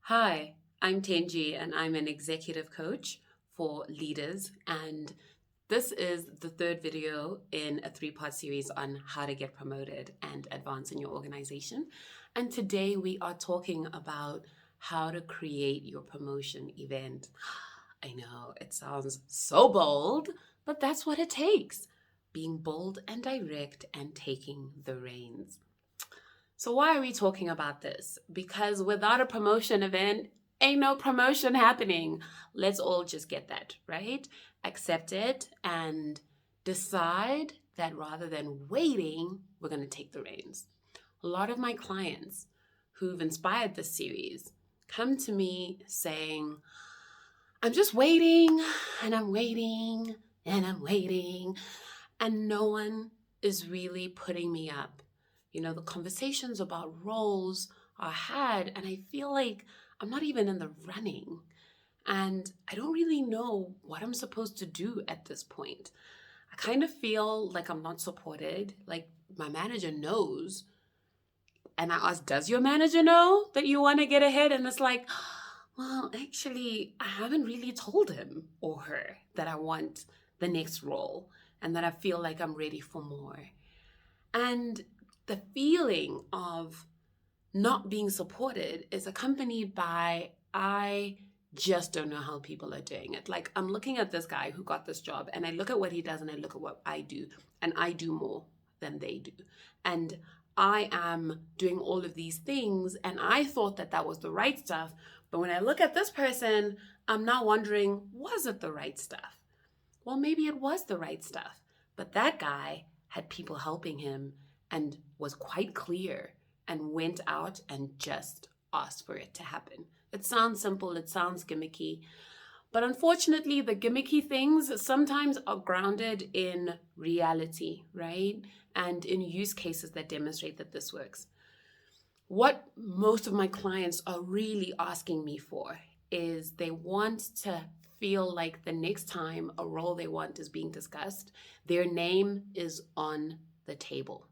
Hi, I'm Tenji and I'm an executive coach for leaders. And this is the third video in a three-part series on how to get promoted and advance in your organization. And today we are talking about how to create your promotion event. I know it sounds so bold, but that's what it takes. Being bold and direct and taking the reins. So why are we talking about this? Because without a promotion event, ain't no promotion happening. Let's all just get that, right? Accept it and decide that rather than waiting, we're going to take the reins. A lot of my clients who've inspired this series come to me saying, I'm just waiting and I'm waiting and I'm waiting, and no one is really putting me up. The conversations about roles are had, and I feel like I'm not even in the running. And I don't really know what I'm supposed to do at this point. I kind of feel like I'm not supported, like my manager knows. And I ask, does your manager know that you want to get ahead? And it's like, well, actually, I haven't really told him or her that I want the next role and that I feel like I'm ready for more. And the feeling of not being supported is accompanied by, I just don't know how people are doing it. Like, I'm looking at this guy who got this job and I look at what he does and I look at what I do, and I do more than they do. And I am doing all of these things and I thought that that was the right stuff. But when I look at this person, I'm now wondering, was it the right stuff? Well, maybe it was the right stuff, but that guy had people helping him and was quite clear and went out and just asked for it to happen. It sounds simple, it sounds gimmicky, but unfortunately, the gimmicky things sometimes are grounded in reality, right? And in use cases that demonstrate that this works. What most of my clients are really asking me for is they want to feel like the next time a role they want is being discussed, their name is on the table,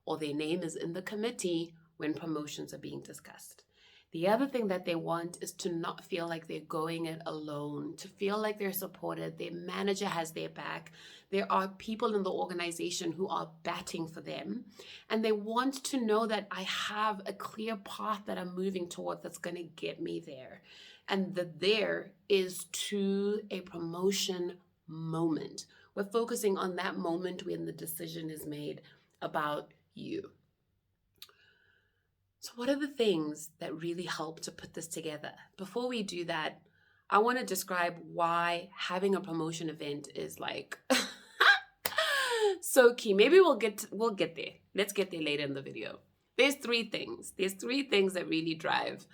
or their name is in the committee when promotions are being discussed. The other thing that they want is to not feel like they're going it alone, to feel like they're supported, their manager has their back. There are people in the organization who are batting for them, and they want to know that I have a clear path that I'm moving toward that's going to get me there. And the there is to a promotion moment. We're focusing on that moment when the decision is made about you. So, what are the things that really help to put this together? Before we do that, I want to describe why having a promotion event is like so key. Maybe we'll get there. Let's get there later in the video. There's three things. There's three things that really drive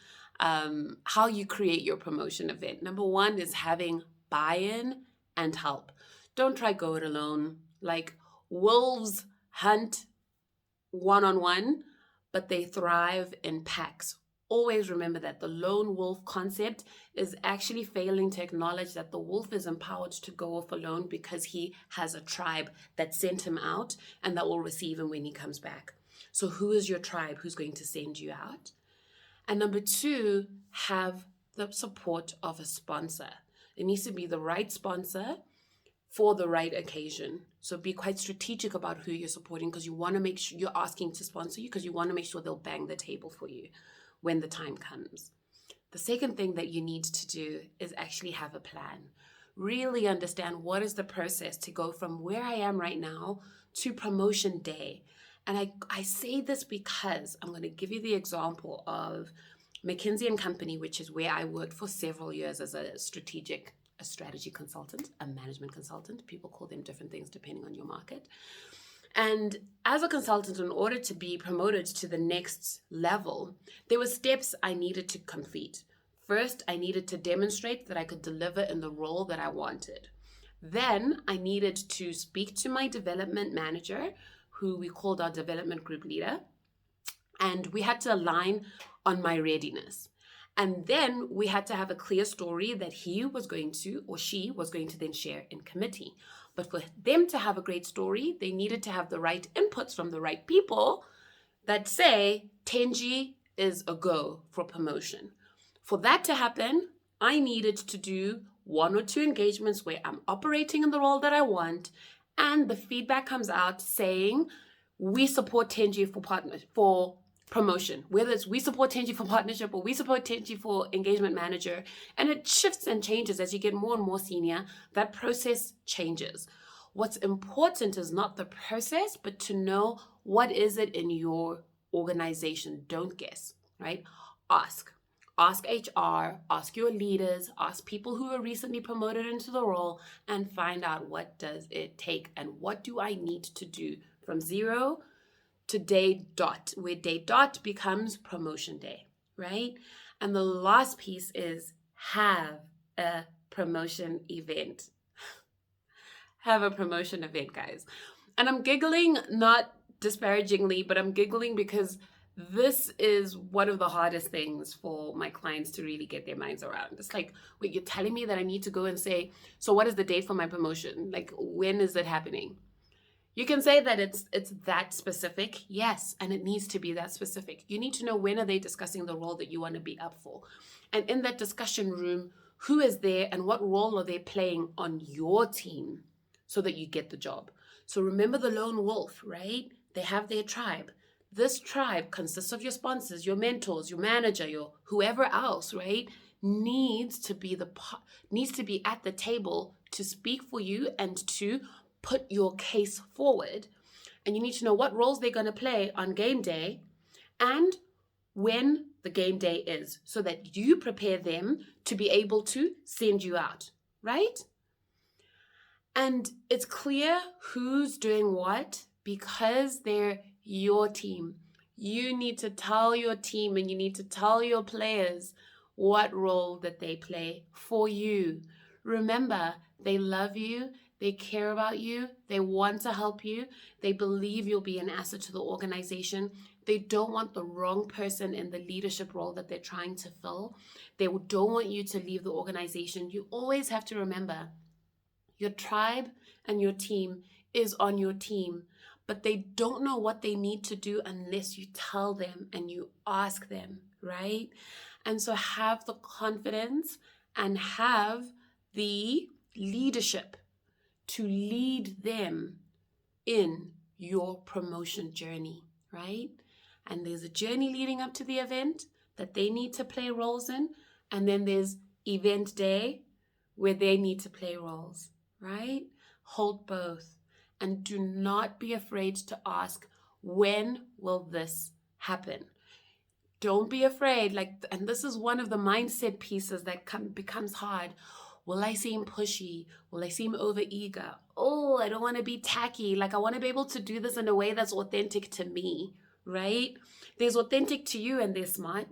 how you create your promotion event. Number one is having buy-in and help. Don't try go it alone. Like wolves hunt one-on-one, but they thrive in packs. Always remember that the lone wolf concept is actually failing to acknowledge that the wolf is empowered to go off alone because he has a tribe that sent him out and that will receive him when he comes back. So who is your tribe? Who's going to send you out? And number two, have the support of a sponsor. It needs to be the right sponsor for the right occasion. So be quite strategic about who you're supporting, because you want to make sure you're asking to sponsor you because you want to make sure they'll bang the table for you when the time comes. The second thing that you need to do is actually have a plan. Really understand what is the process to go from where I am right now to promotion day. And I say this because I'm going to give you the example of McKinsey & Company, which is where I worked for several years as a strategy consultant, a management consultant. People call them different things depending on your market. And as a consultant, in order to be promoted to the next level, there were steps I needed to complete. First, I needed to demonstrate that I could deliver in the role that I wanted. Then I needed to speak to my development manager, who we called our development group leader, and we had to align on my readiness. And then we had to have a clear story that he was going to, or she was going to then share in committee. But for them to have a great story, they needed to have the right inputs from the right people that say, Tenji is a go for promotion. For that to happen, I needed to do 1 or 2 engagements where I'm operating in the role that I want, and the feedback comes out saying, we support Tenji for promotion, whether it's we support Tenji for partnership or we support Tenji for engagement manager. And it shifts and changes as you get more and more senior. That process changes. What's important is not the process, but to know what is it in your organization. Don't guess, right? Ask. Ask HR, ask your leaders, ask people who are recently promoted into the role, and find out what does it take and what do I need to do from 0 to day dot, where day dot becomes promotion day, right? And the last piece is have a promotion event. Have a promotion event, guys. And I'm giggling, not disparagingly, but I'm giggling because this is one of the hardest things for my clients to really get their minds around. It's like, wait, you're telling me that I need to go and say, so what is the date for my promotion? Like, when is it happening? You can say that it's that specific, yes, and it needs to be that specific. You need to know when are they discussing the role that you want to be up for. And in that discussion room, who is there and what role are they playing on your team so that you get the job? So remember the lone wolf, right? They have their tribe. This tribe consists of your sponsors, your mentors, your manager, your whoever else, right? Needs to be at the table to speak for you and to put your case forward. And you need to know what roles they're going to play on game day and when the game day is, so that you prepare them to be able to send you out, right? And it's clear who's doing what because they're your team. You need to tell your team and you need to tell your players what role that they play for you. Remember, they love you, they care about you, they want to help you, they believe you'll be an asset to the organization. They don't want the wrong person in the leadership role that they're trying to fill. They don't want you to leave the organization. You always have to remember, your tribe and your team is on your team, but they don't know what they need to do unless you tell them and you ask them, right? And so have the confidence and have the leadership to lead them in your promotion journey, right? And there's a journey leading up to the event that they need to play roles in, and then there's event day where they need to play roles, right? Hold both. And do not be afraid to ask, when will this happen? Don't be afraid. And this is one of the mindset pieces that becomes hard. Will I seem pushy? Will I seem overeager? Oh, I don't want to be tacky. I want to be able to do this in a way that's authentic to me, right? There's authentic to you and there's smart,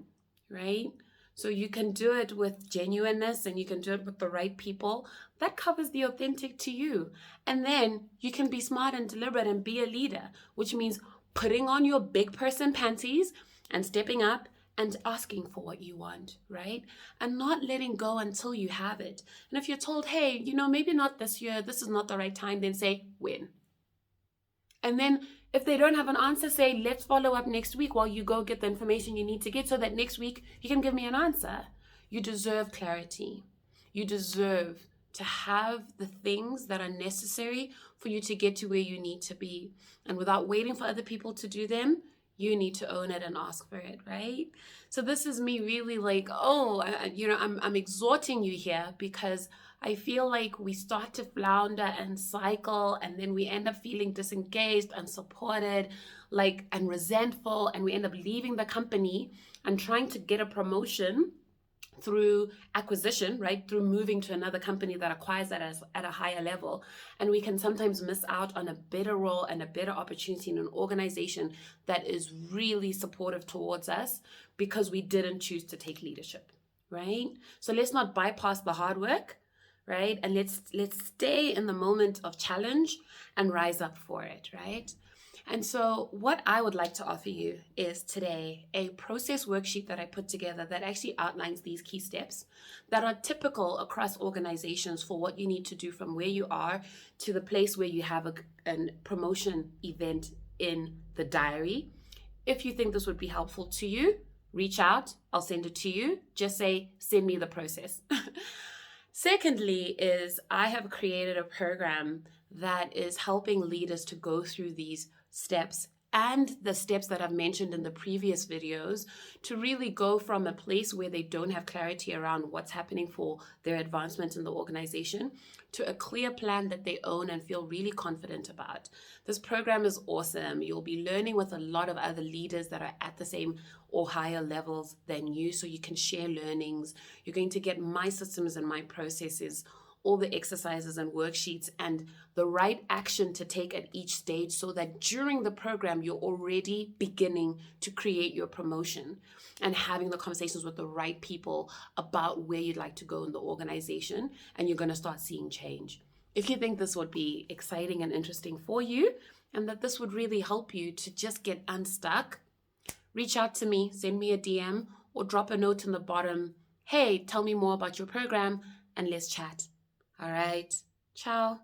right? So you can do it with genuineness and you can do it with the right people. That covers the authentic to you. And then you can be smart and deliberate and be a leader, which means putting on your big person panties and stepping up and asking for what you want, right? And not letting go until you have it. And if you're told, hey, maybe not this year, this is not the right time, then say, when? And then if they don't have an answer, say, let's follow up next week while you go get the information you need to get so that next week you can give me an answer. You deserve clarity. You deserve to have the things that are necessary for you to get to where you need to be. And without waiting for other people to do them, you need to own it and ask for it, right? So this is me really I'm exhorting you here because I feel like we start to flounder and cycle, and then we end up feeling disengaged, unsupported, and resentful, and we end up leaving the company and trying to get a promotion through acquisition, right? Through moving to another company that acquires that at a higher level. And we can sometimes miss out on a better role and a better opportunity in an organization that is really supportive towards us because we didn't choose to take leadership, right? So let's not bypass the hard work, right? And let's stay in the moment of challenge and rise up for it, right? And so what I would like to offer you is today a process worksheet that I put together that actually outlines these key steps that are typical across organizations for what you need to do from where you are to the place where you have a promotion event in the diary. If you think this would be helpful to you, reach out. I'll send it to you. Just say, send me the process. Secondly, is I have created a program that is helping leaders to go through these steps and the steps that I've mentioned in the previous videos to really go from a place where they don't have clarity around what's happening for their advancement in the organization to a clear plan that they own and feel really confident about. This program is awesome. You'll be learning with a lot of other leaders that are at the same or higher levels than you, so you can share learnings. You're going to get my systems and my processes, all the exercises and worksheets, and the right action to take at each stage so that during the program, you're already beginning to create your promotion and having the conversations with the right people about where you'd like to go in the organization, and you're going to start seeing change. If you think this would be exciting and interesting for you, and that this would really help you to just get unstuck, reach out to me, send me a DM, or drop a note in the bottom. Hey, tell me more about your program, and let's chat. All right. Ciao.